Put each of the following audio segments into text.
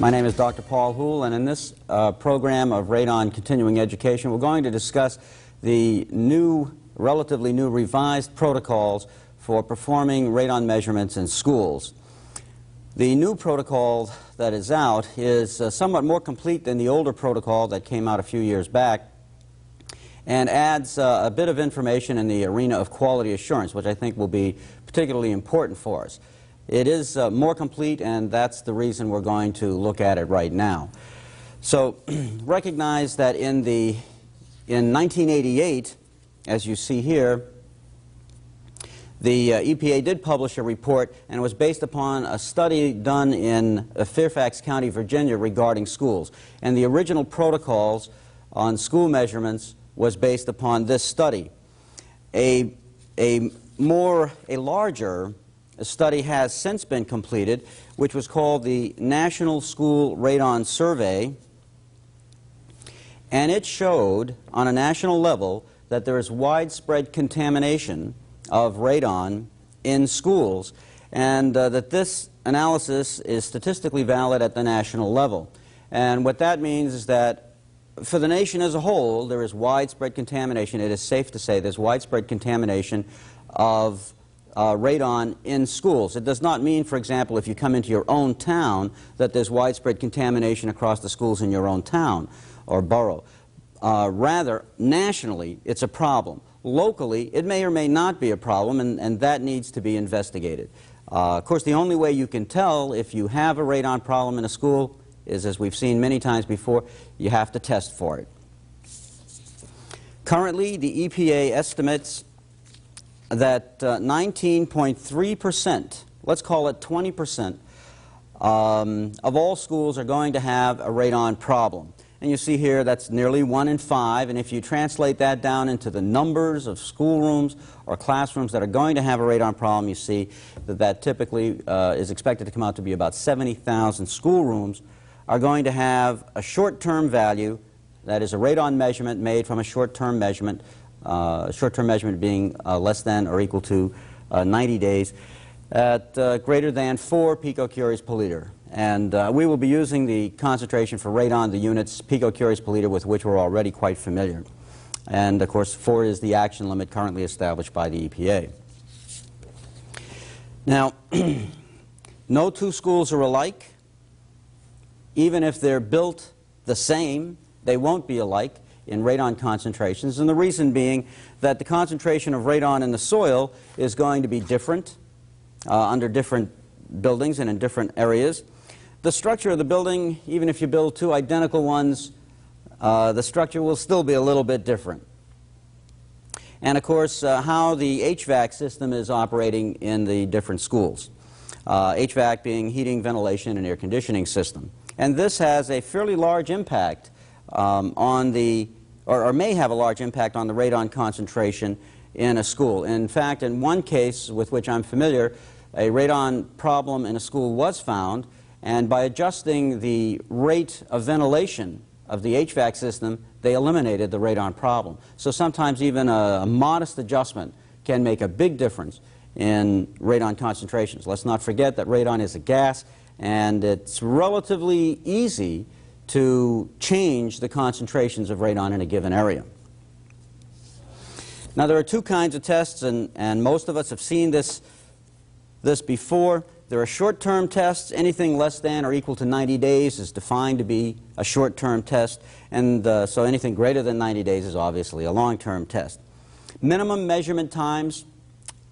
My name is Dr. Paul Houle, and in this program of Radon Continuing Education, we're going to discuss the relatively new revised protocols for performing radon measurements in schools. The new protocol that is out is somewhat more complete than the older protocol that came out a few years back, and adds a bit of information in the arena of quality assurance, which I think will be particularly important for us. It is more complete, and that's the reason we're going to look at it right now. So recognize that in 1988, as you see here, the EPA did publish a report, and it was based upon a study done in Fairfax County, Virginia, regarding schools. And the original protocols on school measurements was based upon this study. A larger study has since been completed, which was called the National School Radon Survey, and it showed on a national level that there is widespread contamination of radon in schools, and that this analysis is statistically valid at the national level. And what that means is that for the nation as a whole, there is widespread contamination. It is safe to say there's widespread contamination of radon in schools. It does not mean, for example, if you come into your own town, that there's widespread contamination across the schools in your own town or borough. Rather, nationally, it's a problem. Locally, it may or may not be a problem, and that needs to be investigated. Of course, the only way you can tell if you have a radon problem in a school is, as we've seen many times before, you have to test for it. Currently, the EPA estimates that 19.3%, let's call it 20%, of all schools are going to have a radon problem. And you see here that's nearly 1 in 5, and if you translate that down into the numbers of schoolrooms or classrooms that are going to have a radon problem, you see that that typically is expected to come out to be about 70,000 schoolrooms are going to have a short-term value, that is a radon measurement made from a short-term measurement being less than or equal to 90 days at greater than 4 picocuries per liter. And we will be using the concentration for radon, the units picocuries per liter, with which we're already quite familiar. And of course 4 is the action limit currently established by the EPA. Now, no two schools are alike. Even if they're built the same, they won't be alike in radon concentrations, and the reason being that the concentration of radon in the soil is going to be different under different buildings and in different areas. The structure of the building, even if you build two identical ones, the structure will still be a little bit different. And of course, how the HVAC system is operating in the different schools. HVAC being heating, ventilation, and air conditioning system. And this has a fairly large impact on the, or may have a large impact on the radon concentration in a school. In fact, in one case with which I'm familiar, a radon problem in a school was found, and by adjusting the rate of ventilation of the HVAC system, they eliminated the radon problem. So sometimes even a modest adjustment can make a big difference in radon concentrations. Let's not forget that radon is a gas, and it's relatively easy to change the concentrations of radon in a given area. Now, there are two kinds of tests, and most of us have seen this before. There are short-term tests. Anything less than or equal to 90 days is defined to be a short-term test, and so anything greater than 90 days is obviously a long-term test. Minimum measurement times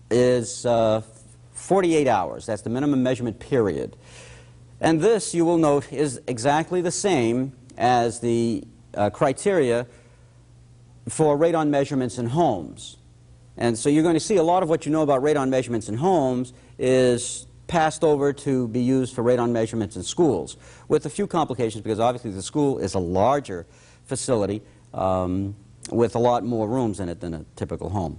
is 48 hours. That's the minimum measurement period. And this, you will note, is exactly the same as the criteria for radon measurements in homes. And so you're going to see a lot of what you know about radon measurements in homes is passed over to be used for radon measurements in schools, with a few complications, because obviously the school is a larger facility with a lot more rooms in it than a typical home.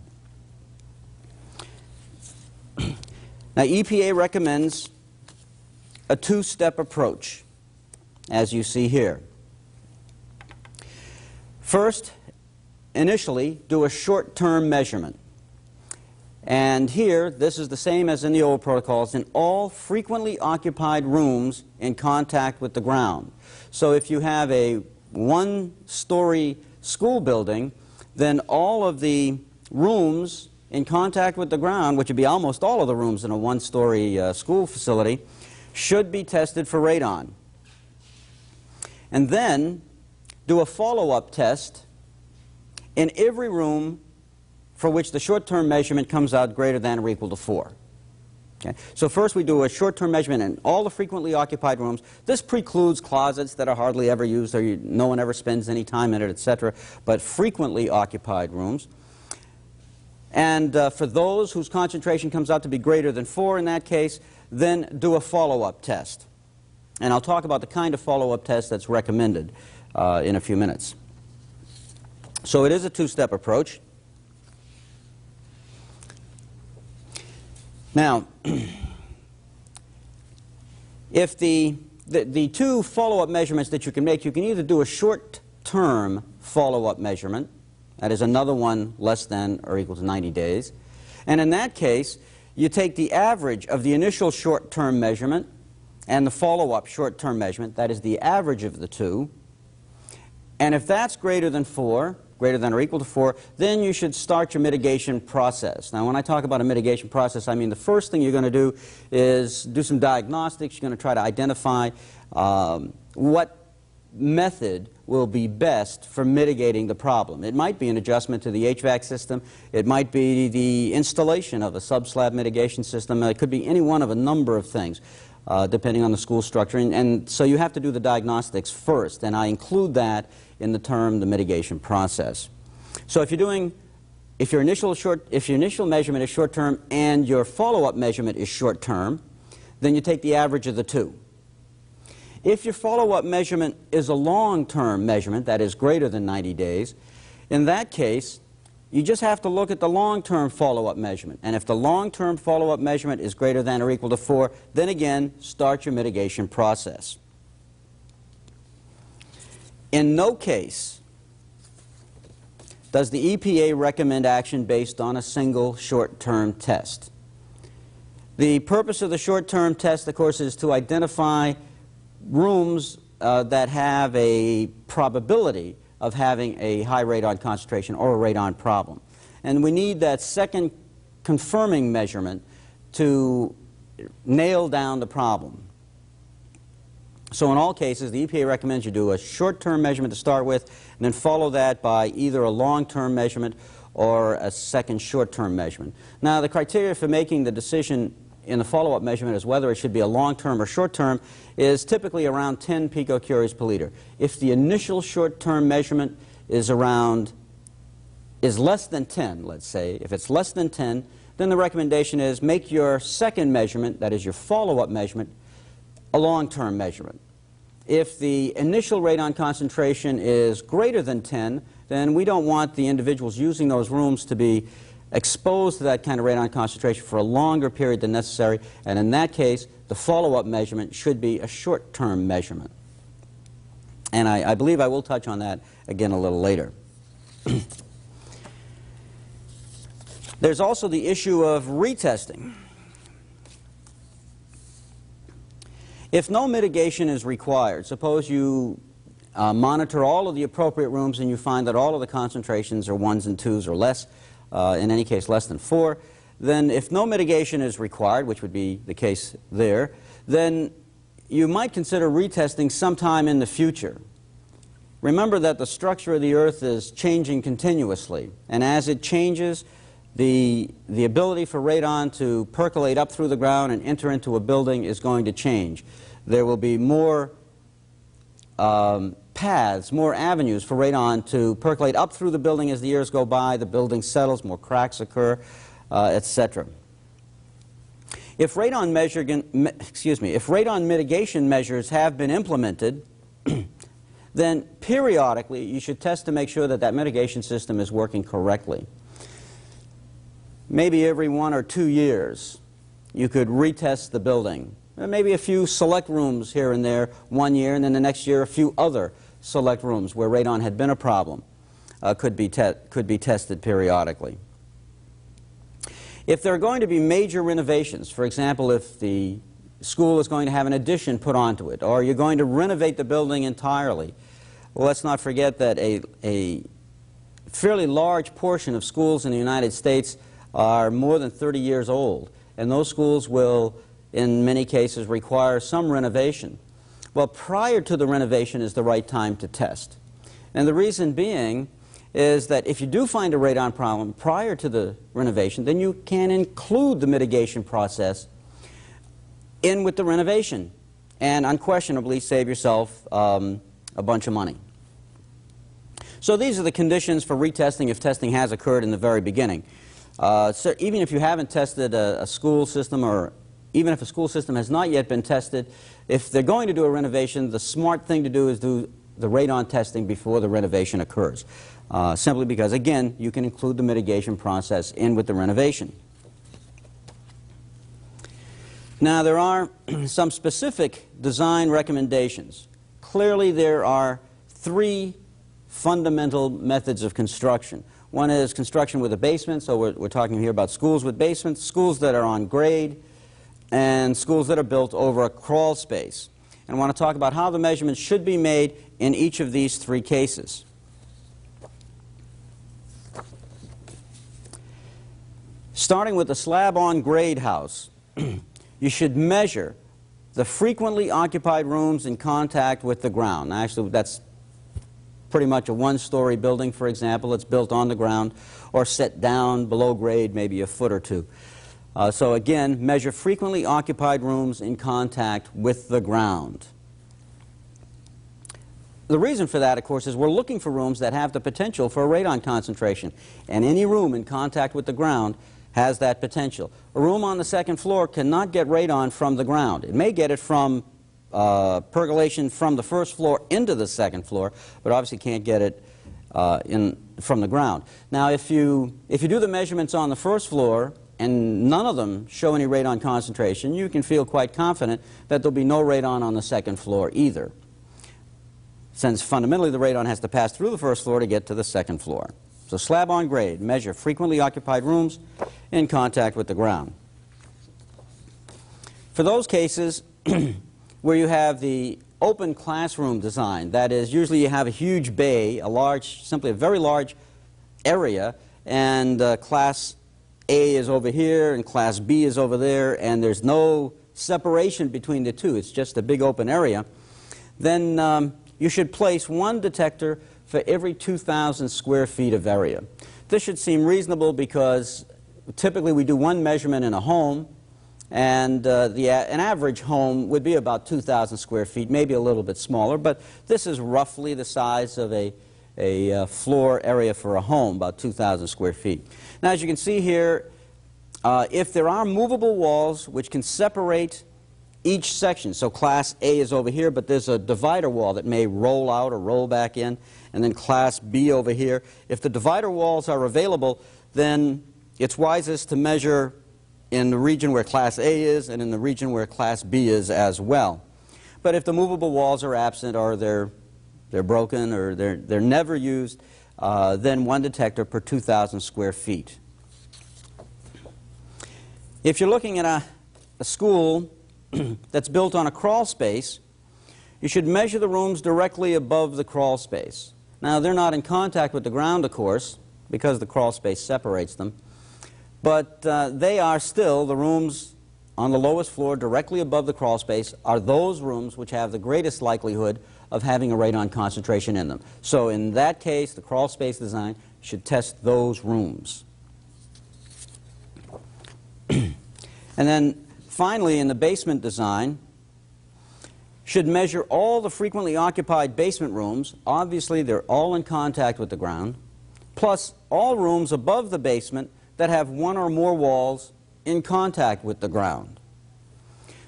Now, EPA recommends a two-step approach, as you see here. First, initially, do a short-term measurement. And here, this is the same as in the old protocols, in all frequently occupied rooms in contact with the ground. So if you have a one-story school building, then all of the rooms in contact with the ground, which would be almost all of the rooms in a one-story school facility, should be tested for radon. And then do a follow-up test in every room for which the short-term measurement comes out greater than or equal to 4. Okay? So first we do a short-term measurement in all the frequently occupied rooms. This precludes closets that are hardly ever used or no one ever spends any time in it, etc., but frequently occupied rooms. And for those whose concentration comes out to be greater than 4 in that case, then do a follow-up test. And I'll talk about the kind of follow-up test that's recommended in a few minutes. So it is a two-step approach. Now, if the two follow-up measurements that you can make, you can either do a short-term follow-up measurement, that is another one less than or equal to 90 days, and in that case, you take the average of the initial short-term measurement and the follow-up short-term measurement, that is the average of the two, and if that's greater than 4, greater than or equal to 4, then you should start your mitigation process. Now, when I talk about a mitigation process, I mean the first thing you're going to do is do some diagnostics. You're going to try to identify what method will be best for mitigating the problem. It might be an adjustment to the HVAC system. It might be the installation of a sub-slab mitigation system. It could be any one of a number of things, depending on the school structure. And so you have to do the diagnostics first, and I include that in the term the mitigation process. So if your initial measurement is short-term and your follow-up measurement is short-term, then you take the average of the two. If your follow-up measurement is a long-term measurement, that is greater than 90 days, in that case, you just have to look at the long-term follow-up measurement. And if the long-term follow-up measurement is greater than or equal to 4, then again, start your mitigation process. In no case does the EPA recommend action based on a single short-term test. The purpose of the short-term test, of course, is to identify rooms that have a probability of having a high radon concentration or a radon problem. And we need that second confirming measurement to nail down the problem. So in all cases, the EPA recommends you do a short-term measurement to start with, and then follow that by either a long-term measurement or a second short-term measurement. Now, the criteria for making the decision in the follow-up measurement as whether it should be a long-term or short-term is typically around 10 picocuries per liter. If the initial short-term measurement is less than 10, let's say, if it's less than 10, then the recommendation is make your second measurement, that is your follow-up measurement, a long-term measurement. If the initial radon concentration is greater than 10, then we don't want the individuals using those rooms to be exposed to that kind of radon concentration for a longer period than necessary, and in that case, the follow-up measurement should be a short-term measurement. And I believe I will touch on that again a little later. There's also the issue of retesting. If no mitigation is required, suppose you monitor all of the appropriate rooms and you find that all of the concentrations are 1s and 2s or less, in any case less than 4, then if no mitigation is required, which would be the case there, then you might consider retesting sometime in the future. Remember that the structure of the Earth is changing continuously, and as it changes, the ability for radon to percolate up through the ground and enter into a building is going to change. There will be more paths, more avenues for radon to percolate up through the building as the years go by, the building settles, more cracks occur, etc. If radon mitigation measures have been implemented, then periodically you should test to make sure that that mitigation system is working correctly. Maybe every 1 or 2 years you could retest the building. Maybe a few select rooms here and there 1 year, and then the next year a few other select rooms where radon had been a problem could be tested periodically. If there are going to be major renovations, for example, if the school is going to have an addition put onto it, or you're going to renovate the building entirely, well, let's not forget that a fairly large portion of schools in the United States are more than 30 years old, and those schools will, in many cases, require some renovation. Well, prior to the renovation is the right time to test. And the reason being is that if you do find a radon problem prior to the renovation, then you can include the mitigation process in with the renovation and unquestionably save yourself a bunch of money. So these are the conditions for retesting if testing has occurred in the very beginning. So even if you haven't tested a school system, or even if a school system has not yet been tested, if they're going to do a renovation, the smart thing to do is do the radon testing before the renovation occurs. Simply because, again, you can include the mitigation process in with the renovation. Now, there are some specific design recommendations. Clearly, there are three fundamental methods of construction. One is construction with a basement, so we're talking here about schools with basements, schools that are on grade, and schools that are built over a crawl space. And I want to talk about how the measurements should be made in each of these three cases. Starting with the slab-on-grade house, you should measure the frequently occupied rooms in contact with the ground. Now, actually, that's pretty much a one-story building, for example. It's built on the ground or set down below grade, maybe a foot or two. So again, measure frequently occupied rooms in contact with the ground. The reason for that, of course, is we're looking for rooms that have the potential for a radon concentration. And any room in contact with the ground has that potential. A room on the second floor cannot get radon from the ground. It may get it from percolation from the first floor into the second floor, but obviously can't get it from the ground. Now, if you do the measurements on the first floor and none of them show any radon concentration, you can feel quite confident that there'll be no radon on the second floor either, since fundamentally the radon has to pass through the first floor to get to the second floor. So slab on grade, measure frequently occupied rooms in contact with the ground. For those cases where you have the open classroom design, that is, usually you have a huge bay, simply a very large area, and class A is over here and class B is over there, and there's no separation between the two, it's just a big open area, then you should place one detector for every 2,000 square feet of area. This should seem reasonable because typically we do one measurement in a home, and an average home would be about 2,000 square feet, maybe a little bit smaller, but this is roughly the size of a floor area for a home, about 2,000 square feet. Now, as you can see here, if there are movable walls which can separate each section, so class A is over here, but there's a divider wall that may roll out or roll back in, and then class B over here. If the divider walls are available, then it's wisest to measure in the region where class A is and in the region where class B is as well. But if the movable walls are absent, or they're broken, or they're never used, then one detector per 2,000 square feet. If you're looking at a school that's built on a crawl space, you should measure the rooms directly above the crawl space. Now, they're not in contact with the ground, of course, because the crawl space separates them, but they are still, the rooms on the lowest floor directly above the crawl space are those rooms which have the greatest likelihood of having a radon concentration in them. So in that case, the crawl space design should test those rooms. And then finally, in the basement design, should measure all the frequently occupied basement rooms. Obviously, they're all in contact with the ground, plus all rooms above the basement that have one or more walls in contact with the ground.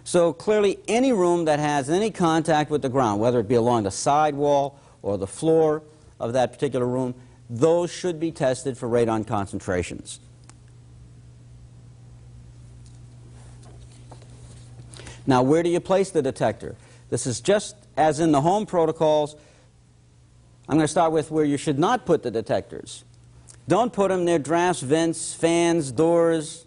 So clearly, any room that has any contact with the ground, whether it be along the side wall or the floor of that particular room, those should be tested for radon concentrations. Now, where do you place the detector? This is just as in the home protocols. I'm going to start with where you should not put the detectors. Don't put them near drafts, vents, fans, doors,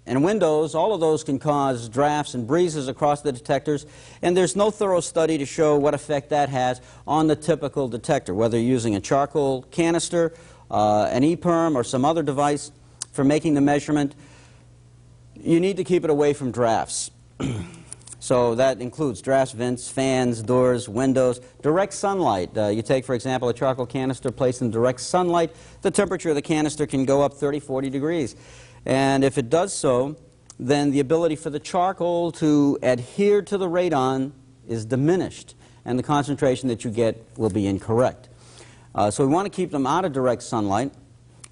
and windows, all of those can cause drafts and breezes across the detectors, and there's no thorough study to show what effect that has on the typical detector, whether you're using a charcoal canister, an EPIRM, or some other device for making the measurement. You need to keep it away from drafts. So that includes drafts, vents, fans, doors, windows, direct sunlight. You take, for example, a charcoal canister placed in direct sunlight, the temperature of the canister can go up 30, 40 degrees. And if it does so, then the ability for the charcoal to adhere to the radon is diminished, and the concentration that you get will be incorrect. So we want to keep them out of direct sunlight,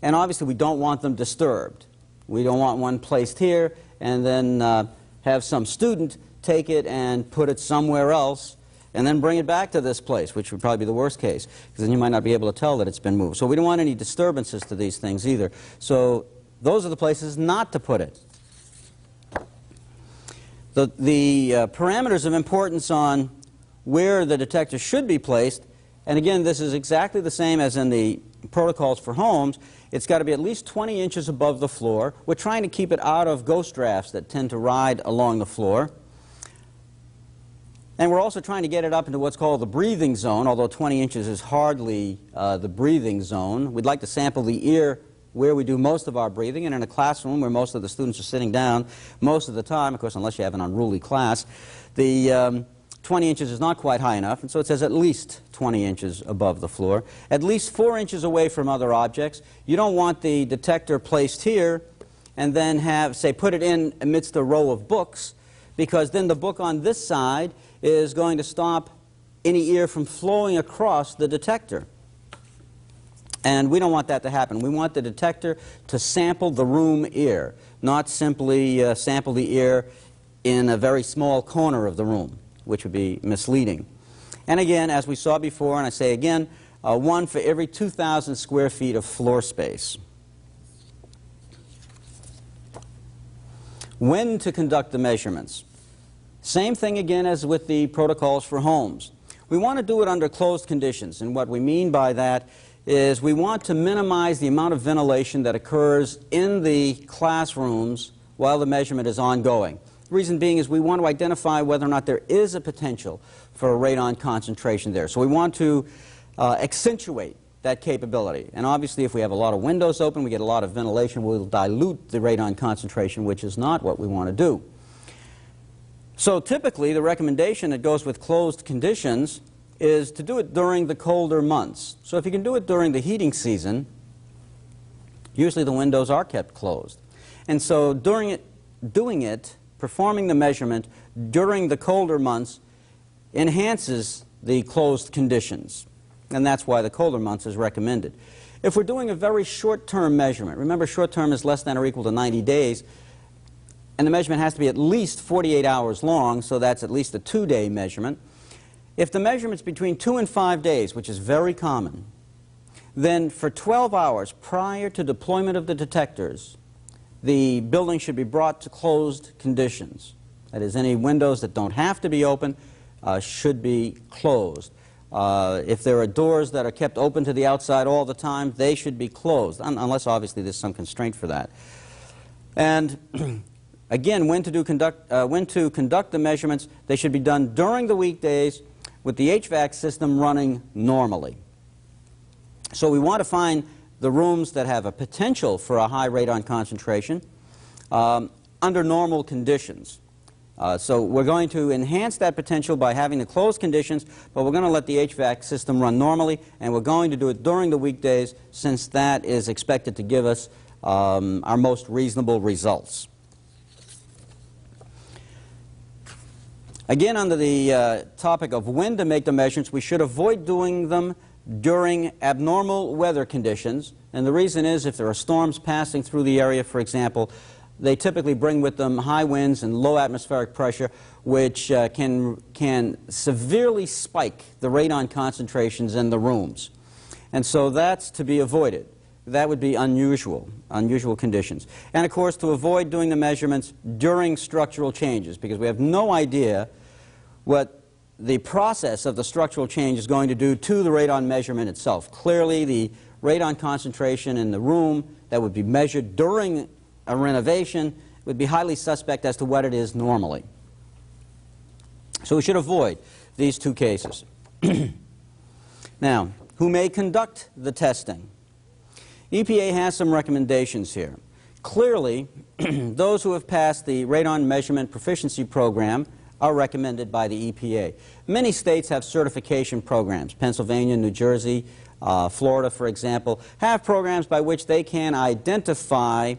and obviously we don't want them disturbed. We don't want one placed here and then have some student take it and put it somewhere else and then bring it back to this place, which would probably be the worst case, because then you might not be able to tell that it's been moved. So we don't want any disturbances to these things either. So those are the places not to put it. The parameters of importance on where the detector should be placed, and again, this is exactly the same as in the protocols for homes. It's got to be at least 20 inches above the floor. We're trying to keep it out of ghost drafts that tend to ride along the floor. And we're also trying to get it up into what's called the breathing zone, although 20 inches is hardly the breathing zone. We'd like to sample the ear where we do most of our breathing, and in a classroom where most of the students are sitting down most of the time, of course, unless you have an unruly class, the 20 inches is not quite high enough, and so it says at least 20 inches above the floor, at least 4 inches away from other objects. You don't want the detector placed here and then have, say, put it in amidst a row of books, because then the book on this side is going to stop any ear from flowing across the detector. And we don't want that to happen. We want the detector to sample the room ear, not simply sample the ear in a very small corner of the room, which would be misleading. And again, as we saw before, and I say again, one for every 2,000 square feet of floor space. When to conduct the measurements? Same thing again as with the protocols for homes. We want to do it under closed conditions, and what we mean by that is we want to minimize the amount of ventilation that occurs in the classrooms while the measurement is ongoing. The reason being is we want to identify whether or not there is a potential for a radon concentration there. So we want to accentuate that capability. And obviously if we have a lot of windows open, we get a lot of ventilation, we'll dilute the radon concentration, which is not what we want to do. So typically the recommendation that goes with closed conditions is to do it during the colder months. So if you can do it during the heating season, usually the windows are kept closed. And so performing the measurement during the colder months enhances the closed conditions. And that's why the colder months is recommended. If we're doing a very short-term measurement, remember short-term is less than or equal to 90 days, and the measurement has to be at least 48 hours long, so that's at least a 2-day measurement. If the measurement's between 2 and 5 days, which is very common, then for 12 hours prior to deployment of the detectors, the building should be brought to closed conditions. That is, any windows that don't have to be open should be closed. If there are doors that are kept open to the outside all the time, they should be closed, unless obviously there's some constraint for that. And again, when to conduct the measurements, they should be done during the weekdays with the HVAC system running normally. So we want to find the rooms that have a potential for a high radon concentration under normal conditions. So we're going to enhance that potential by having the closed conditions, but we're going to let the HVAC system run normally, and we're going to do it during the weekdays since that is expected to give us our most reasonable results. Again, under the topic of when to make the measurements, we should avoid doing them during abnormal weather conditions. And the reason is if there are storms passing through the area, for example, they typically bring with them high winds and low atmospheric pressure, which can severely spike the radon concentrations in the rooms. And so that's to be avoided. That would be unusual conditions. And of course, to avoid doing the measurements during structural changes, because we have no idea what the process of the structural change is going to do to the radon measurement itself. Clearly, the radon concentration in the room that would be measured during a renovation would be highly suspect as to what it is normally. So we should avoid these two cases. Now, who may conduct the testing? EPA has some recommendations here. Clearly, those who have passed the Radon Measurement Proficiency Program are recommended by the EPA. Many states have certification programs. Pennsylvania, New Jersey, Florida, for example, have programs by which they can identify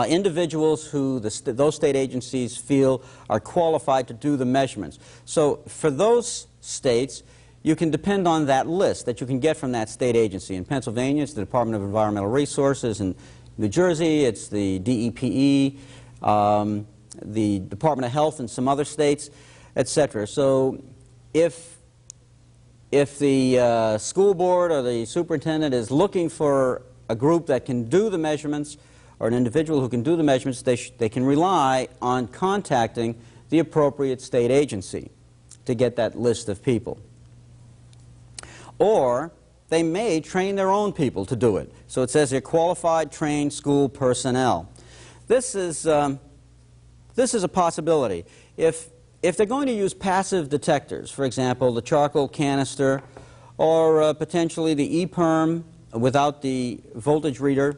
individuals who those state agencies feel are qualified to do the measurements. So for those states, you can depend on that list that you can get from that state agency. In Pennsylvania, it's the Department of Environmental Resources. In New Jersey, it's the DEPE, the Department of Health in some other states, etc. So if the school board or the superintendent is looking for a group that can do the measurements, or an individual who can do the measurements, they can rely on contacting the appropriate state agency to get that list of people. Or they may train their own people to do it. So it says here, qualified, trained school personnel. This is a possibility. If they're going to use passive detectors, for example, the charcoal canister, or potentially the EPERM without the voltage reader,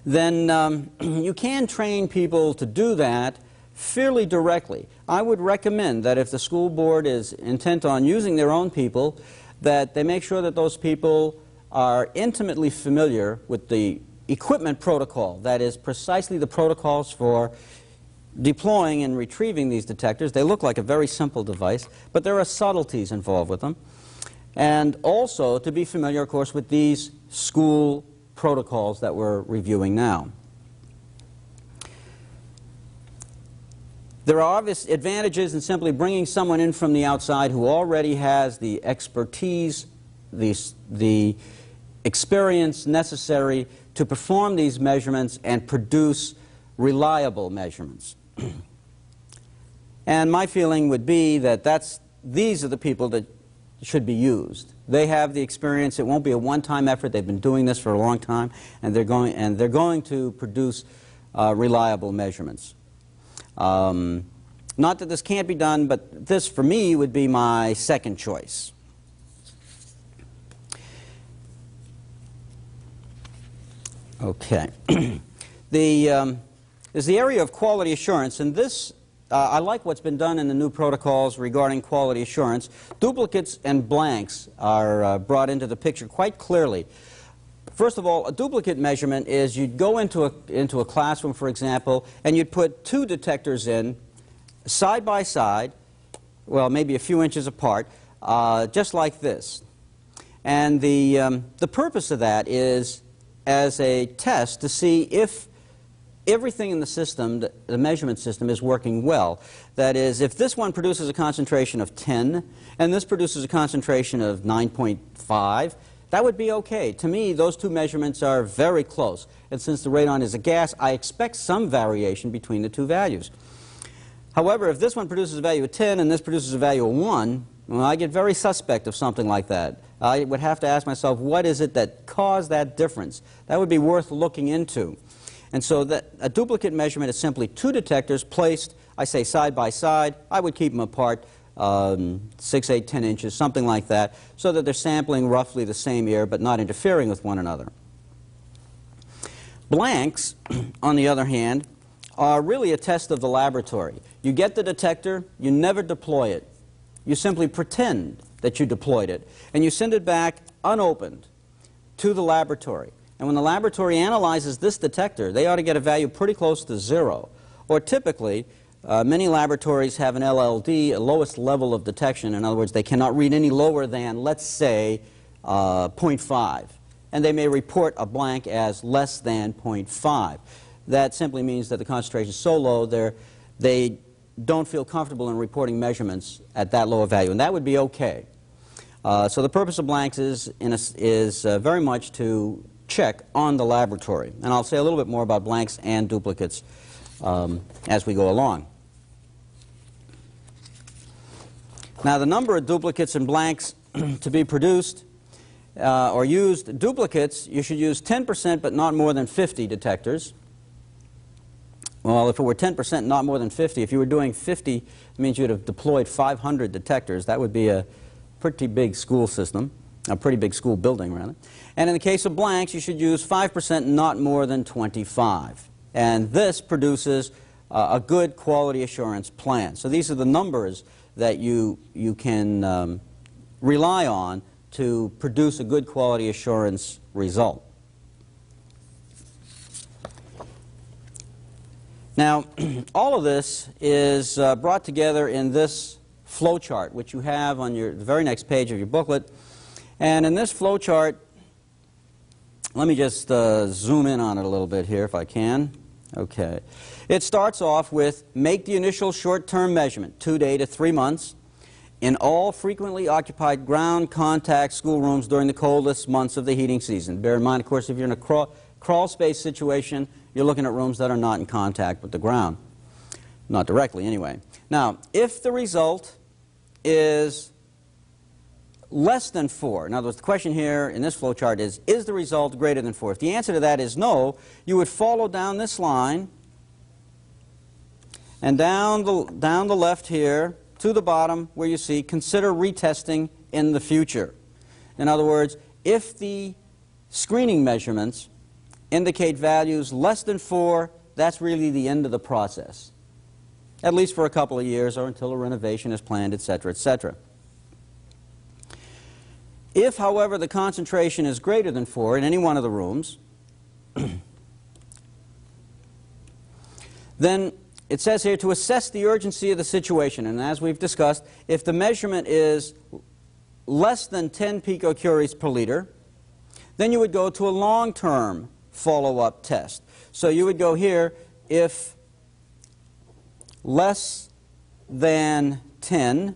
then you can train people to do that fairly directly. I would recommend that if the school board is intent on using their own people, that they make sure that those people are intimately familiar with the equipment protocol, that is precisely the protocols for deploying and retrieving these detectors. They look like a very simple device, but there are subtleties involved with them. And also to be familiar, of course, with these school protocols that we're reviewing now. There are obvious advantages in simply bringing someone in from the outside who already has the expertise, the experience necessary to perform these measurements and produce reliable measurements. And my feeling would be that these are the people that should be used. They have the experience. It won't be a one-time effort. They've been doing this for a long time, and they're going to produce reliable measurements. Not that this can't be done, but this, for me, would be my second choice. Okay. There's the area of quality assurance, and this, I like what's been done in the new protocols regarding quality assurance. Duplicates and blanks are brought into the picture quite clearly. First of all, a duplicate measurement is you'd go into a classroom, for example, and you'd put two detectors in side by side, well, maybe a few inches apart, just like this. And the purpose of that is as a test to see if everything in the system, the measurement system, is working well. That is, if this one produces a concentration of 10 and this produces a concentration of 9.5, that would be okay. To me, those two measurements are very close. And since the radon is a gas, I expect some variation between the two values. However, if this one produces a value of 10 and this produces a value of 1, well, I get very suspect of something like that. I would have to ask myself, what is it that caused that difference? That would be worth looking into. And so a duplicate measurement is simply two detectors placed, I say side by side. I would keep them apart 6, 8, 10 inches, something like that, so that they're sampling roughly the same air but not interfering with one another. Blanks, on the other hand, are really a test of the laboratory. You get the detector, you never deploy it. You simply pretend that you deployed it, and you send it back unopened to the laboratory. And when the laboratory analyzes this detector, they ought to get a value pretty close to 0. Or typically, many laboratories have an LLD, a lowest level of detection. In other words, they cannot read any lower than, let's say, 0.5. And they may report a blank as less than 0.5. That simply means that the concentration is so low, they don't feel comfortable in reporting measurements at that low a value. And that would be okay. So the purpose of blanks is very much to check on the laboratory. And I'll say a little bit more about blanks and duplicates as we go along. Now, the number of duplicates and blanks to be produced or used duplicates, you should use 10% but not more than 50 detectors. Well, if it were 10% not more than 50, if you were doing 50, it means you'd have deployed 500 detectors. That would be a pretty big school system, a pretty big school building, rather. And in the case of blanks, you should use 5% not more than 25. And this produces a good quality assurance plan. So these are the numbers that you can rely on to produce a good quality assurance result. Now, all of this is brought together in this flow chart, which you have on the very next page of your booklet. And in this flow chart, let me just zoom in on it a little bit here if I can. Okay. It starts off with make the initial short-term measurement, 2 to 3 months, in all frequently occupied ground contact schoolrooms during the coldest months of the heating season. Bear in mind, of course, if you're in a crawl space situation, you're looking at rooms that are not in contact with the ground. Not directly, anyway. Now, if the result is less than 4, in other words, the question here in this flow chart is the result greater than 4? If the answer to that is no, you would follow down this line and down the left here to the bottom where you see consider retesting in the future. In other words, if the screening measurements indicate values less than 4, that's really the end of the process, at least for a couple of years or until a renovation is planned, etc., etc. If, however, the concentration is greater than 4 in any one of the rooms, then it says here to assess the urgency of the situation. And as we've discussed, if the measurement is less than 10 picocuries per liter, then you would go to a long-term follow-up test. So you would go here if less than 10,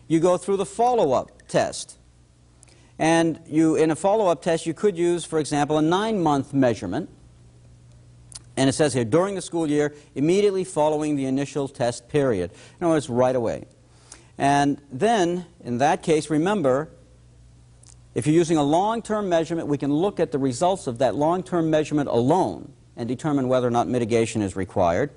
you go through the follow-up test. And in a follow-up test, you could use, for example, a 9-month measurement. And it says here, during the school year, immediately following the initial test period. In other words, right away. And then, in that case, remember, if you're using a long-term measurement, we can look at the results of that long-term measurement alone and determine whether or not mitigation is required,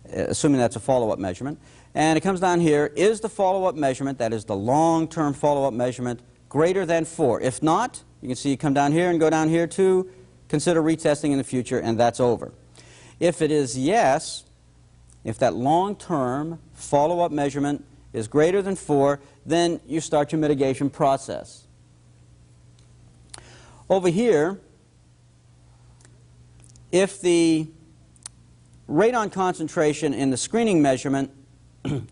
assuming that's a follow-up measurement. And it comes down here, is the follow-up measurement, that is the long-term follow-up measurement, greater than 4? If not, you can see you come down here and go down here to consider retesting in the future, and that's over. If it is yes, if that long-term follow-up measurement is greater than 4, then you start your mitigation process. Over here, if the radon concentration in the screening measurement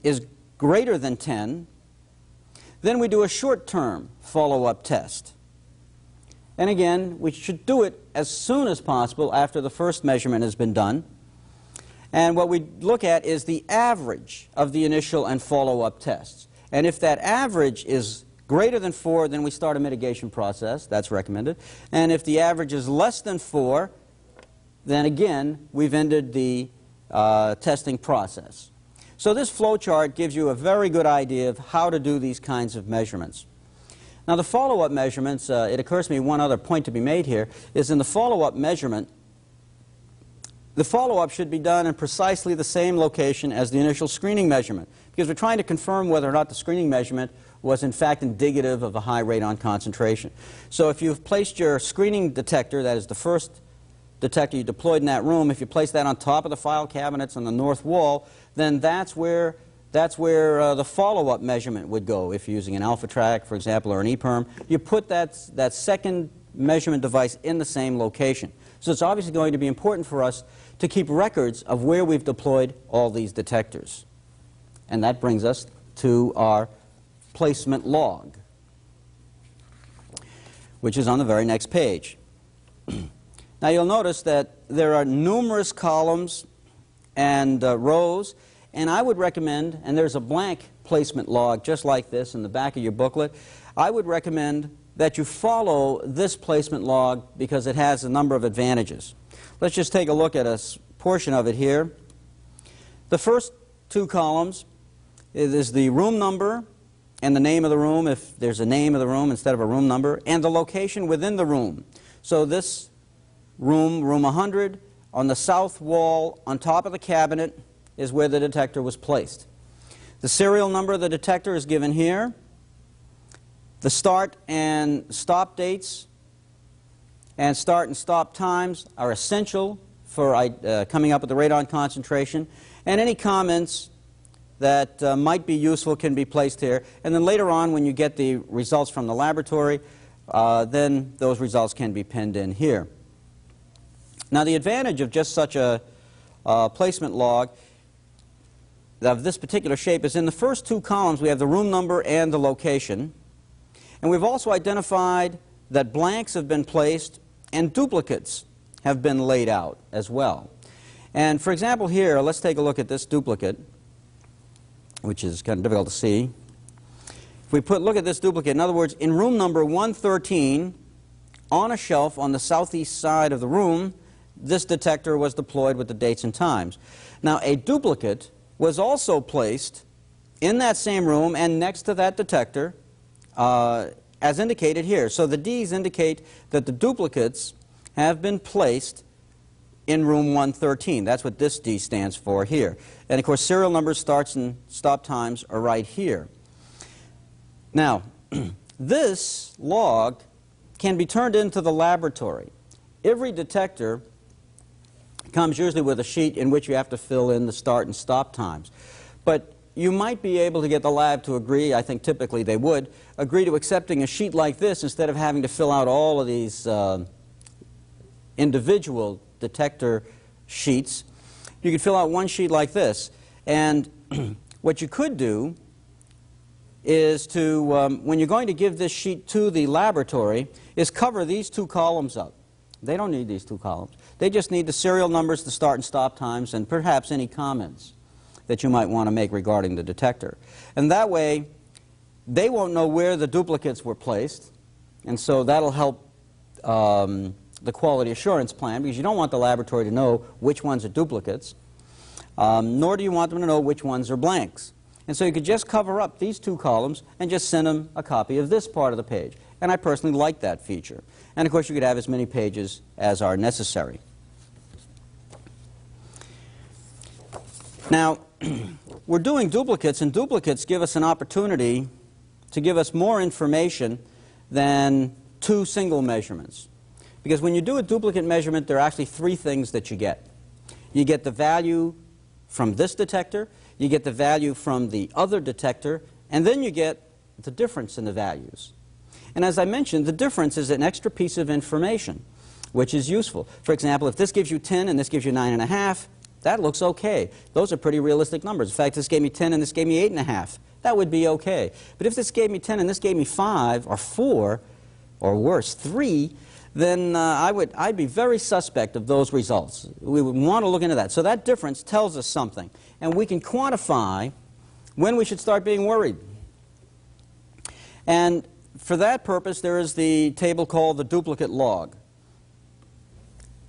is greater than 10, then we do a short-term follow-up test. And again, we should do it as soon as possible after the first measurement has been done. And what we look at is the average of the initial and follow-up tests. And if that average is greater than 4, then we start a mitigation process. That's recommended. And if the average is less than 4, then again, we've ended the testing process. So this flow chart gives you a very good idea of how to do these kinds of measurements. Now the follow-up measurements, it occurs to me one other point to be made here, is in the follow-up measurement, the follow-up should be done in precisely the same location as the initial screening measurement, because we're trying to confirm whether or not the screening measurement was in fact indicative of a high radon concentration. So if you've placed your screening detector, that is the first detector you deployed in that room, if you place that on top of the file cabinets on the north wall, then that's where the follow-up measurement would go. If you're using an alpha track, for example, or an EPERM, you put that second measurement device in the same location. So it's obviously going to be important for us to keep records of where we've deployed all these detectors. And that brings us to our placement log, which is on the very next page. Now you'll notice that there are numerous columns and rows, and I would recommend, and there's a blank placement log just like this in the back of your booklet, I would recommend that you follow this placement log because it has a number of advantages. Let's just take a look at a portion of it here. The first 2 columns is the room number and the name of the room, if there's a name of the room instead of a room number, and the location within the room. So this room, room 100, on the south wall on top of the cabinet is where the detector was placed. The serial number of the detector is given here. The start and stop dates and start and stop times are essential for coming up with the radon concentration, and any comments that might be useful can be placed here. And then later on, when you get the results from the laboratory, then those results can be pinned in here. Now, the advantage of just such a placement log of this particular shape is in the first two columns we have the room number and the location. And we've also identified that blanks have been placed and duplicates have been laid out as well. And for example here, let's take a look at this duplicate, which is kind of difficult to see. If we look at this duplicate, in other words, in room number 113, on a shelf on the southeast side of the room, this detector was deployed with the dates and times. Now, a duplicate was also placed in that same room and next to that detector, as indicated here. So the D's indicate that the duplicates have been placed in room 113. That's what this D stands for here. And of course, serial numbers, starts and stop times are right here. Now, this log can be turned into the laboratory. Every detector comes usually with a sheet in which you have to fill in the start and stop times. But you might be able to get the lab to agree, I think typically they would, agree to accepting a sheet like this instead of having to fill out all of these individual detector sheets. You could fill out one sheet like this. And what you could do is to, when you're going to give this sheet to the laboratory, is cover these two columns up. They don't need these two columns. They just need the serial numbers, the start and stop times, and perhaps any comments that you might want to make regarding the detector. And that way, they won't know where the duplicates were placed, and so that'll help the quality assurance plan, because you don't want the laboratory to know which ones are duplicates, nor do you want them to know which ones are blanks. And so you could just cover up these two columns and just send them a copy of this part of the page. And I personally like that feature. And of course, you could have as many pages as are necessary. Now, we're doing duplicates, and duplicates give us an opportunity to give us more information than two single measurements. Because when you do a duplicate measurement, there are actually three things that you get. You get the value from this detector, you get the value from the other detector, and then you get the difference in the values. And as I mentioned, the difference is an extra piece of information, which is useful. For example, if this gives you 10 and this gives you 9.5, that looks okay. Those are pretty realistic numbers. In fact, this gave me 10 and this gave me 8.5. That would be okay. But if this gave me 10 and this gave me 5 or 4, or worse, 3, then I'd be very suspect of those results. We would want to look into that. So that difference tells us something. And we can quantify when we should start being worried. And for that purpose, there is the table called the duplicate log.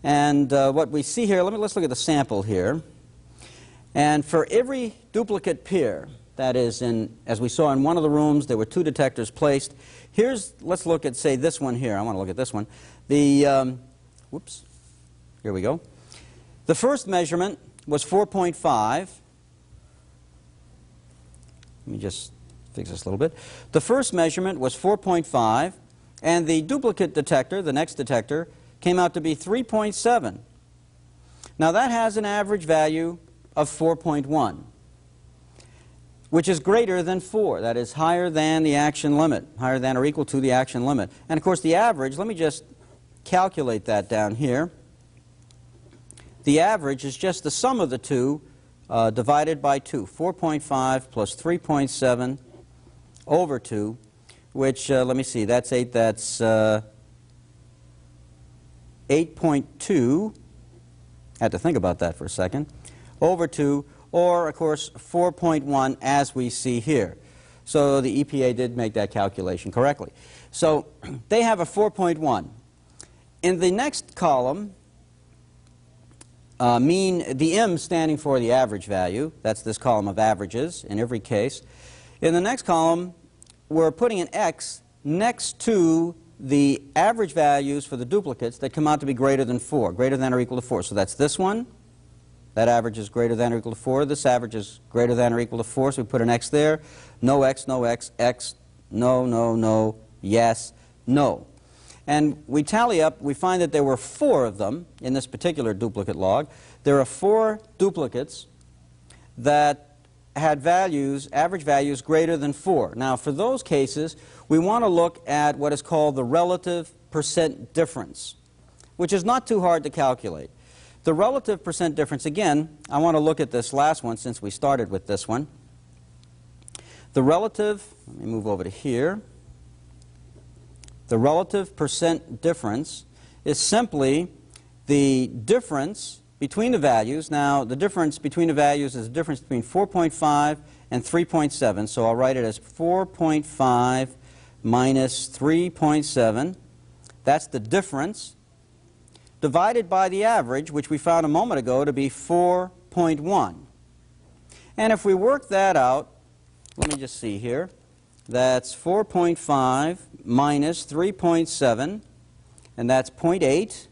And what we see here, let's look at the sample here. And for every duplicate pair, that is, as we saw in one of the rooms, there were two detectors placed. Let's look at, say, this one here. I want to look at this one. Whoops, here we go. The first measurement was 4.5. Let me just fix this a little bit. The first measurement was 4.5, and the duplicate detector, the next detector, came out to be 3.7. Now that has an average value of 4.1, which is greater than 4. That is higher than the action limit, higher than or equal to the action limit. And of course the average, let me just calculate that down here. The average is just the sum of the two divided by 2. 4.5 plus 3.7 over 2, which, let me see, that's 8, that's 8.2, I had to think about that for a second, over 2, or of course 4.1 as we see here. So the EPA did make that calculation correctly. So they have a 4.1. In the next column, the M standing for the average value, that's this column of averages in every case. In the next column, we're putting an x next to the average values for the duplicates that come out to be greater than 4, greater than or equal to 4. So that's this one. That average is greater than or equal to 4. This average is greater than or equal to 4, so we put an x there. No x, no x, x, no, no, no, yes, no. And we tally up, we find that there were 4 of them in this particular duplicate log. There are 4 duplicates that had values, average values greater than 4. Now, for those cases, we want to look at what is called the relative percent difference, which is not too hard to calculate. The relative percent difference, again, I want to look at this last one since we started with this one. The relative, let me move over to here. The relative percent difference is simply the difference between the values. Now, the difference between the values is the difference between 4.5 and 3.7. So I'll write it as 4.5 minus 3.7. That's the difference, divided by the average, which we found a moment ago to be 4.1. And if we work that out, let me just see here. That's 4.5 minus 3.7, and that's 0.8.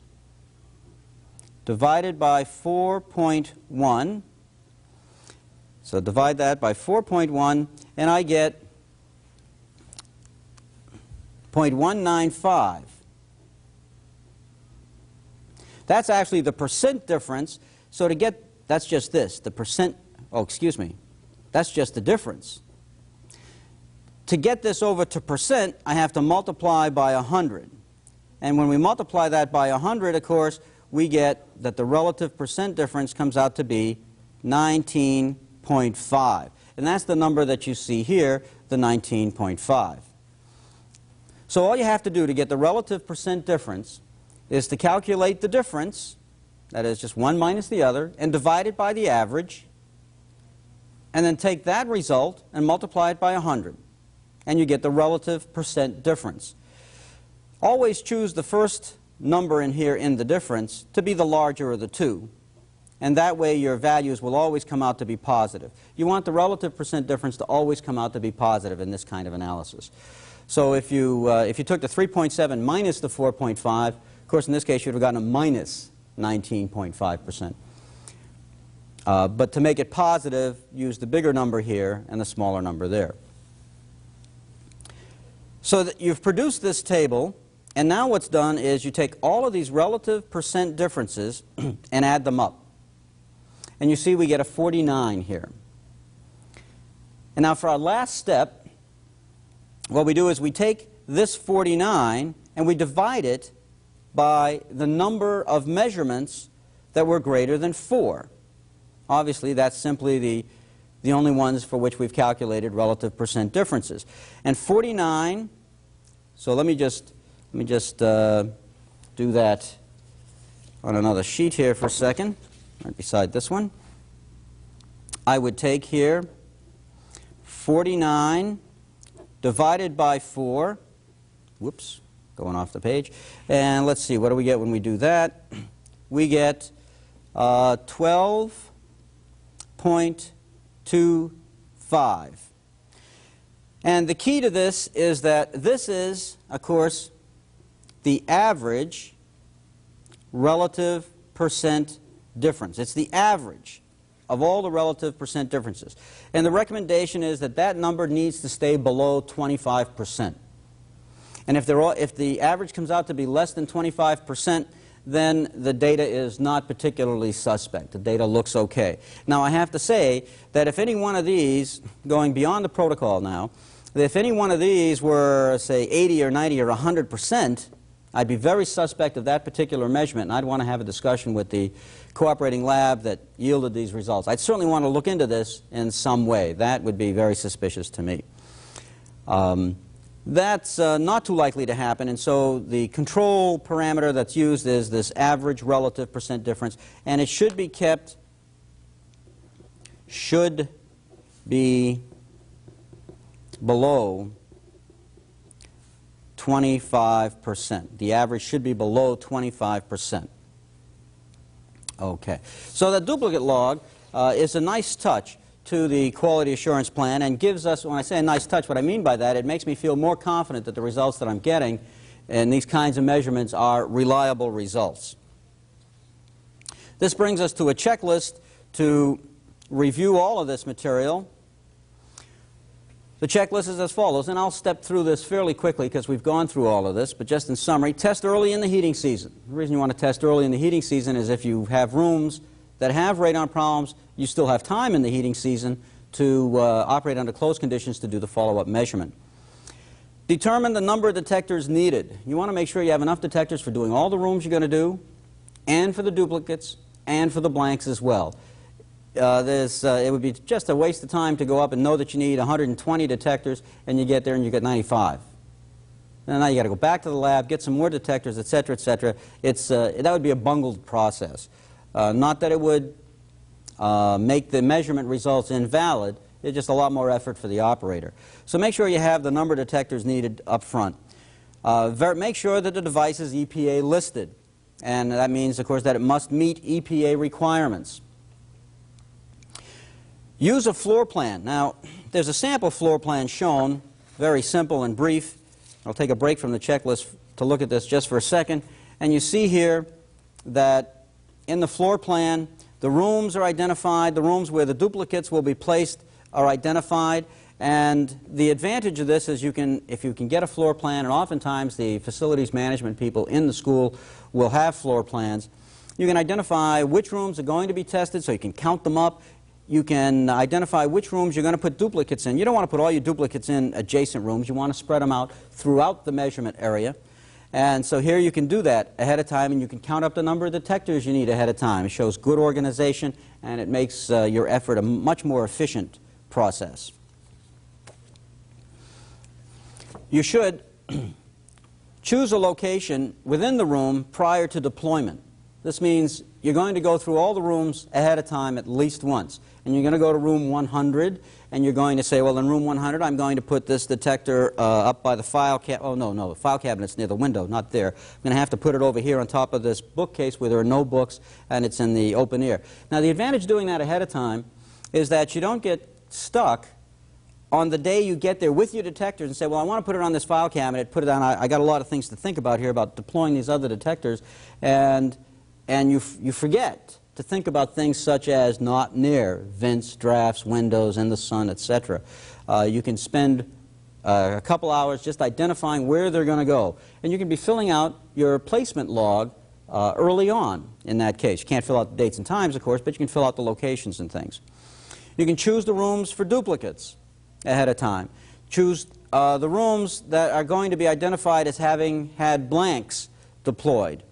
Divided by 4.1. So divide that by 4.1, and I get 0.195. That's actually the percent difference. So to get, that's just this, the percent, oh, excuse me, that's just the difference. To get this over to percent, I have to multiply by 100. And when we multiply that by 100, of course, we get that the relative percent difference comes out to be 19.5. And that's the number that you see here, the 19.5. So all you have to do to get the relative percent difference is to calculate the difference, that is just one minus the other, and divide it by the average, and then take that result and multiply it by 100. And you get the relative percent difference. Always choose the first number in here in the difference to be the larger of the two, and that way your values will always come out to be positive. You want the relative percent difference to always come out to be positive in this kind of analysis. So if you took the 3.7 minus the 4.5, of course in this case you'd have gotten a minus 19.5%. But to make it positive, use the bigger number here and the smaller number there. So that you've produced this table. And now what's done is you take all of these relative percent differences and add them up. And you see we get a 49 here. And now for our last step, what we do is we take this 49 and we divide it by the number of measurements that were greater than 4. Obviously, that's simply the only ones for which we've calculated relative percent differences. And 49, so let me just do that on another sheet here for a second, right beside this one. I would take here 49 divided by 4. Whoops, going off the page. And let's see, what do we get when we do that? We get 12.25. And the key to this is that this is, of course, the average relative percent difference. It's the average of all the relative percent differences. And the recommendation is that that number needs to stay below 25%. And if the average comes out to be less than 25%, then the data is not particularly suspect. The data looks okay. Now, I have to say that if any one of these, going beyond the protocol now, if any one of these were, say, 80 or 90 or 100%, I'd be very suspect of that particular measurement, and I'd want to have a discussion with the cooperating lab that yielded these results. I'd certainly want to look into this in some way. That would be very suspicious to me. That's not too likely to happen, and so the control parameter that's used is this average relative percent difference, and it should be kept, below 25%. The average should be below 25%. Okay. So the duplicate log is a nice touch. to the quality assurance plan and gives us, when I say a nice touch, what I mean by that, it makes me feel more confident that the results that I'm getting in these kinds of measurements are reliable results. This brings us to a checklist to review all of this material. The checklist is as follows, and I'll step through this fairly quickly because we've gone through all of this, but just in summary, test early in the heating season. The reason you want to test early in the heating season is if you have rooms that have radon problems, you still have time in the heating season to operate under closed conditions to do the follow-up measurement. Determine the number of detectors needed. You want to make sure you have enough detectors for doing all the rooms you're going to do, and for the duplicates, and for the blanks as well. It would be just a waste of time to go up and know that you need 120 detectors, and you get there and you get 95. And now you got to go back to the lab, get some more detectors, etc., etc. That would be a bungled process. Not that it would make the measurement results invalid. It's just a lot more effort for the operator. So make sure you have the number of detectors needed up front. Make sure that the device is EPA listed, and that means, of course, that it must meet EPA requirements. Use a floor plan. Now, there's a sample floor plan shown, very simple and brief. I'll take a break from the checklist to look at this just for a second. And you see here that in the floor plan, the rooms are identified, the rooms where the duplicates will be placed are identified. And the advantage of this is if you can get a floor plan, and oftentimes the facilities management people in the school will have floor plans, you can identify which rooms are going to be tested so you can count them up. You can identify which rooms you're going to put duplicates in. You don't want to put all your duplicates in adjacent rooms. You want to spread them out throughout the measurement area. And so here you can do that ahead of time, and you can count up the number of detectors you need ahead of time. It shows good organization, and it makes your effort a much more efficient process. You should choose a location within the room prior to deployment. This means you're going to go through all the rooms ahead of time at least once. And you're going to go to room 100, and you're going to say, well, in room 100, I'm going to put this detector up by the file cabinet. Oh, no, the file cabinet's near the window, not there. I'm going to have to put it over here on top of this bookcase where there are no books, and it's in the open air. Now, the advantage of doing that ahead of time is that you don't get stuck on the day you get there with your detectors and say, well, I want to put it on this file cabinet, put it on. I got a lot of things to think about here about deploying these other detectors, and you forget to think about things such as not near vents, drafts, windows, and the sun, etc. You can spend a couple hours just identifying where they're going to go. And you can be filling out your placement log early on in that case. You can't fill out the dates and times, of course, but you can fill out the locations and things. You can choose the rooms for duplicates ahead of time. Choose the rooms that are going to be identified as having had blanks deployed.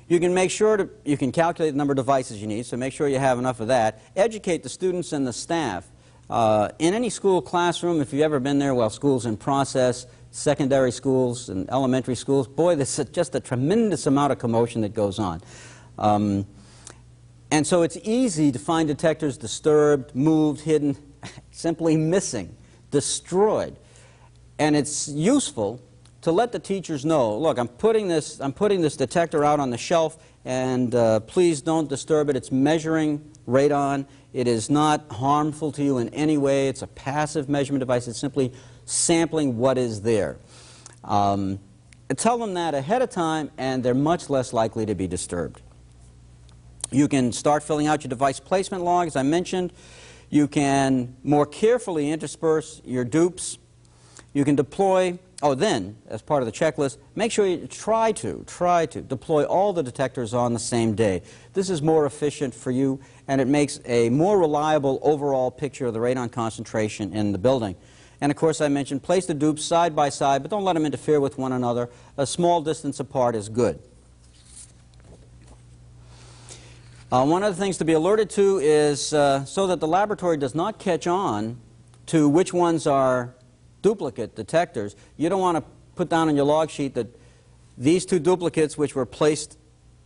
You can make sure you can calculate the number of devices you need, so make sure you have enough of that. Educate the students and the staff. In any school classroom, if you've ever been there while school's in process, secondary schools and elementary schools, boy, there's just a tremendous amount of commotion that goes on. And so it's easy to find detectors disturbed, moved, hidden, simply missing, destroyed. And it's useful to let the teachers know, look, I'm putting this detector out on the shelf, and please don't disturb it. It's measuring radon. It is not harmful to you in any way. It's a passive measurement device. It's simply sampling what is there. Tell them that ahead of time, and they're much less likely to be disturbed. You can start filling out your device placement log, as I mentioned. You can more carefully intersperse your dupes. You can deploy. Then, as part of the checklist, make sure you try to deploy all the detectors on the same day. This is more efficient for you, and it makes a more reliable overall picture of the radon concentration in the building. And of course, I mentioned place the dupes side by side, but don't let them interfere with one another. A small distance apart is good. One of the things to be alerted to is so that the laboratory does not catch on to which ones are duplicate detectors. You don't want to put down on your log sheet that these two duplicates which were placed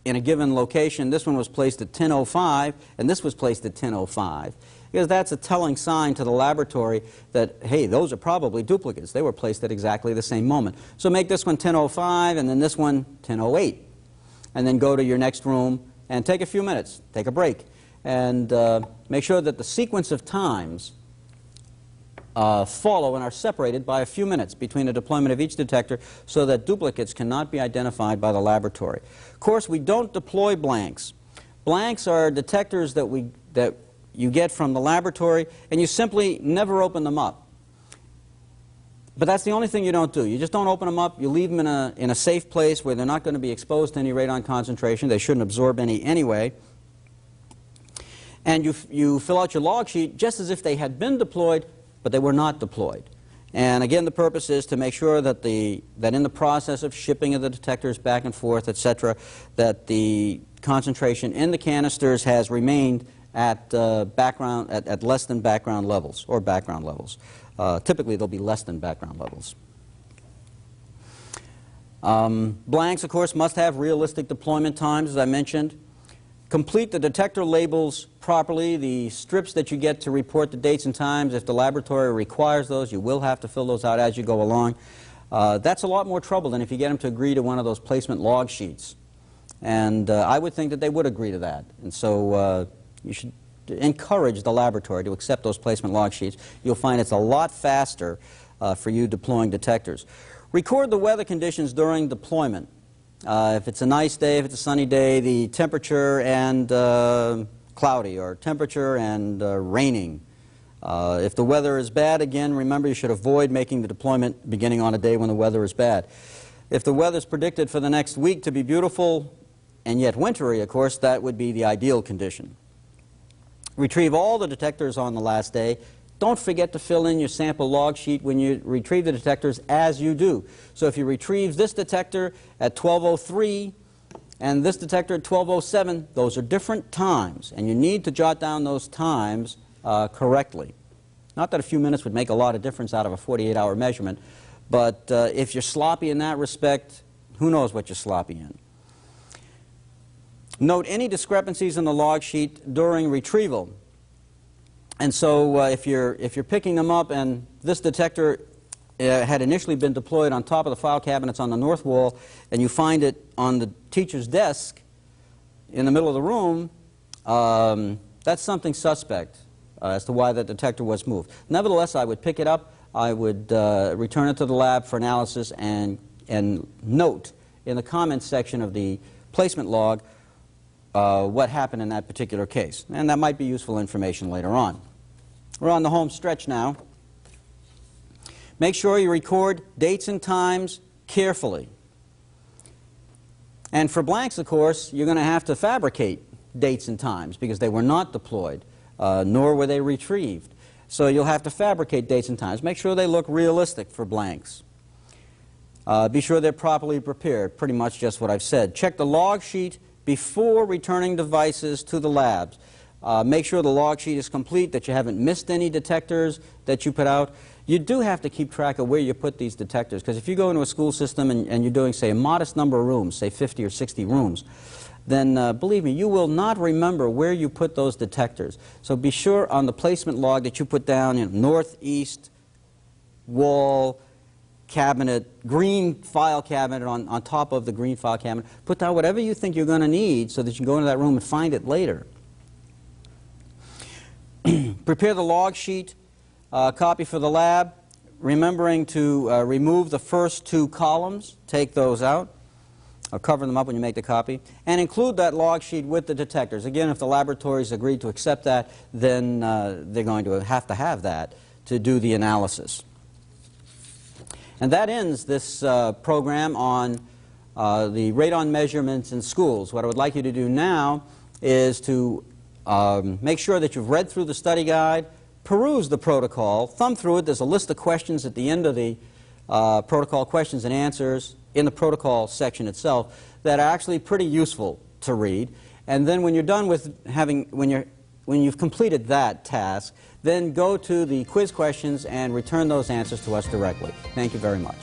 in a given location, this one was placed at 10:05 and this was placed at 10:05, because that's a telling sign to the laboratory that, hey, those are probably duplicates. They were placed at exactly the same moment. So make this one 10:05 and then this one 10:08, and then go to your next room and take a few minutes, take a break, and make sure that the sequence of times follow and are separated by a few minutes between the deployment of each detector so that duplicates cannot be identified by the laboratory. Of course, we don't deploy blanks. Blanks are detectors that you get from the laboratory, and you simply never open them up. But that's the only thing you don't do. You just don't open them up. You leave them in a safe place where they're not going to be exposed to any radon concentration. They shouldn't absorb any anyway. And you fill out your log sheet just as if they had been deployed, but they were not deployed. And again, the purpose is to make sure that in the process of shipping of the detectors back and forth, etc., that the concentration in the canisters has remained at less than background levels, or background levels. Typically, they'll be less than background levels. Blanks, of course, must have realistic deployment times, as I mentioned. Complete the detector labels properly. The strips that you get to report the dates and times, if the laboratory requires those, you will have to fill those out as you go along. That's a lot more trouble than if you get them to agree to one of those placement log sheets. And I would think that they would agree to that. And so you should encourage the laboratory to accept those placement log sheets. You'll find it's a lot faster for you deploying detectors. Record the weather conditions during deployment. If it's a nice day, if it's a sunny day, the temperature and cloudy, or temperature and raining. If the weather is bad, again, remember you should avoid making the deployment beginning on a day when the weather is bad. If the weather is predicted for the next week to be beautiful and yet wintry, of course, that would be the ideal condition. Retrieve all the detectors on the last day. Don't forget to fill in your sample log sheet when you retrieve the detectors as you do. So if you retrieve this detector at 12:03 and this detector at 12:07, those are different times, and you need to jot down those times correctly. Not that a few minutes would make a lot of difference out of a 48-hour measurement, but if you're sloppy in that respect, who knows what you're sloppy in. Note any discrepancies in the log sheet during retrieval. And so if you're picking them up and this detector had initially been deployed on top of the file cabinets on the north wall, and you find it on the teacher's desk in the middle of the room, that's something suspect as to why that detector was moved. Nevertheless, I would pick it up, I would return it to the lab for analysis, and note in the comments section of the placement log what happened in that particular case. And that might be useful information later on. We're on the home stretch now. Make sure you record dates and times carefully. And for blanks, of course, you're going to have to fabricate dates and times because they were not deployed, nor were they retrieved. So you'll have to fabricate dates and times. Make sure they look realistic for blanks. Be sure they're properly prepared, pretty much just what I've said. Check the log sheet before returning devices to the labs. Make sure the log sheet is complete, that you haven't missed any detectors that you put out. You do have to keep track of where you put these detectors, because if you go into a school system and you're doing, say, a modest number of rooms, say 50 or 60 rooms, then believe me, you will not remember where you put those detectors. So be sure on the placement log that you put down northeast wall cabinet, green file cabinet on top of the green file cabinet. Put down whatever you think you're going to need so that you can go into that room and find it later. Prepare the log sheet copy for the lab, remembering to remove the first two columns, take those out, or cover them up when you make the copy, and include that log sheet with the detectors. Again, if the laboratories agreed to accept that, then they're going to have that to do the analysis. And that ends this program on the radon measurements in schools. What I would like you to do now is to make sure that you've read through the study guide, peruse the protocol, thumb through it. There's a list of questions at the end of the protocol, questions and answers in the protocol section itself that are actually pretty useful to read. And then when you're done with when you've completed that task, then go to the quiz questions and return those answers to us directly. Thank you very much.